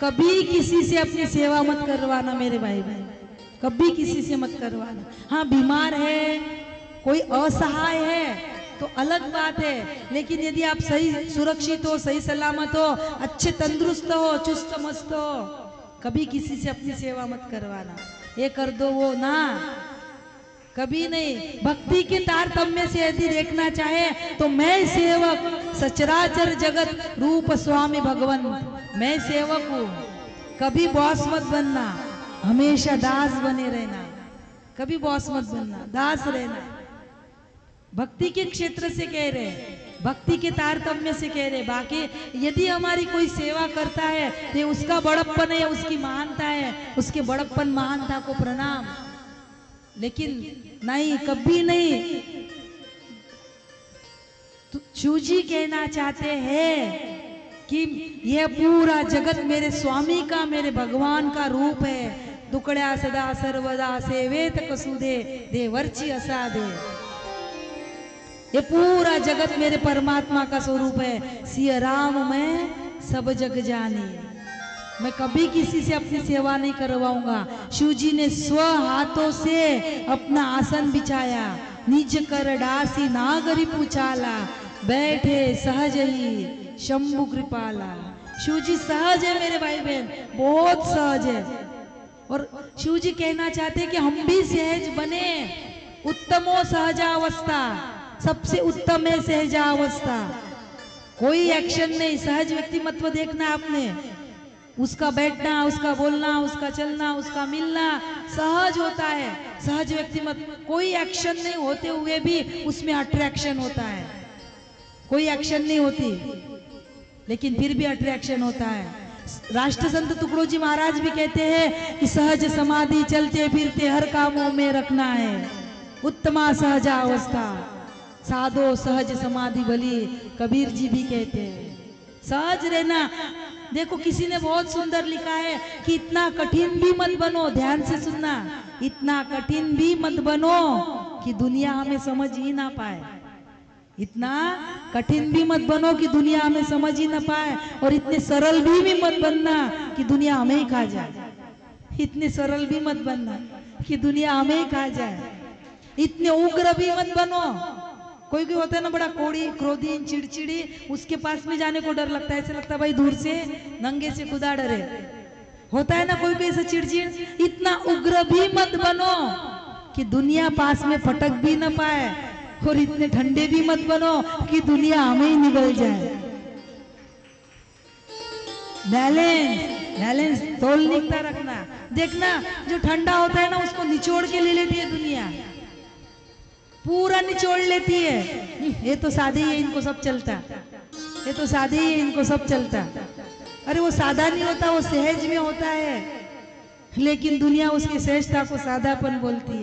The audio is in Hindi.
कभी किसी से अपनी सेवा मत करवाना मेरे भाई बहन, कभी किसी से मत करवाना। हाँ, बीमार है, कोई असहाय है तो अलग बात है, लेकिन यदि आप सही सुरक्षित हो, सही सलामत हो, अच्छे तंदुरुस्त हो, चुस्त मस्त हो, कभी किसी से अपनी सेवा मत करवाना। ये कर दो वो ना, कभी नहीं। भक्ति के तारतम्य से यदि देखना चाहे तो मैं सेवक सचराचर जगत रूप स्वामी भगवान, मैं सेवक हूँ। कभी बॉस मत बनना, हमेशा दास बने रहना। कभी बॉस मत बनना, दास रहना। भक्ति के क्षेत्र से कह रहे, भक्ति के तारतम्य से कह रहे। बाकी यदि हमारी कोई सेवा करता है तो उसका बड़प्पन है, उसकी महानता है, उसके बड़प्पन महानता को प्रणाम, लेकिन नहीं, कभी नहीं। तो शिव जी कहना चाहते हैं कि यह पूरा जगत मेरे स्वामी का, मेरे भगवान का रूप है। दुकड़ा सदा सर्वदा सेवेत कसुदे देवर्ची असादे। ये पूरा जगत मेरे परमात्मा का स्वरूप है। सिया राम मैं सब जग जानी। मैं कभी किसी से अपनी सेवा नहीं करवाऊंगा। शिव जी ने स्व हाथों से अपना आसन बिछाया, निज कर डासी नागरी पूछाला, बैठे सहज ही शंभु कृपाला। शिव जी सहज है मेरे भाई बहन, बहुत सहज है। और शिव जी कहना चाहते हैं कि हम भी सहज बने। उत्तमो सहजावस्था, सबसे उत्तम है सहजावस्था। कोई एक्शन नहीं, सहज व्यक्तिमत्व देखना आपने, उसका बैठना, उसका बोलना, उसका चलना, उसका मिलना सहज होता है। सहज व्यक्तिमत्व, कोई एक्शन नहीं होते हुए भी उसमें अट्रैक्शन होता है। कोई एक्शन नहीं होती लेकिन फिर भी अट्रैक्शन होता है। राष्ट्र संत टुकड़ों जी महाराज भी कहते हैं कि सहज समाधि चलते फिरते हर कामों में रखना है। उत्तमा सहजावस्था साधो सहज समाधि भली, कबीर जी भी कहते हैं। सहज रहना। देखो किसी ने बहुत सुंदर लिखा है कि इतना कठिन भी मत बनो, ध्यान से सुनना, इतना कठिन भी मत बनो कि दुनिया हमें समझ ही ना पाए। इतना कठिन भी मत बनो कि दुनिया हमें समझ ही ना पाए, और इतने सरल भी मत बनना कि दुनिया हमें ही खा जाए। इतने सरल भी मत बनना कि दुनिया हमें ही खा जाए। इतने उग्र भी मत बनो। कोई कोई होता है ना बड़ा कोड़ी, क्रोधी, चिड़चिड़ी, उसके पास में जाने को डर लगता है। ऐसे लगता है भाई दूर से नंगे से खुदा डरे। होता है ना कोई कोई ऐसा चिड़चिड़। इतना उग्र भी मत बनो कि दुनिया पास में फटक भी ना पाए, और इतने ठंडे भी मत बनो कि दुनिया हमें ही निगल जाए। बैलेंस तौलनीकता रखना। देखना जो ठंडा होता है ना उसको निचोड़ के ले लेती है दुनिया, पूरा निचोड़ लेती है। ये तो सादे ही है, इनको सब चलता, ये तो सादे ही है, इनको सब चलता। अरे वो सादा नहीं होता, वो सहज में होता है, लेकिन दुनिया उसकी सहजता को सादापन बोलती है।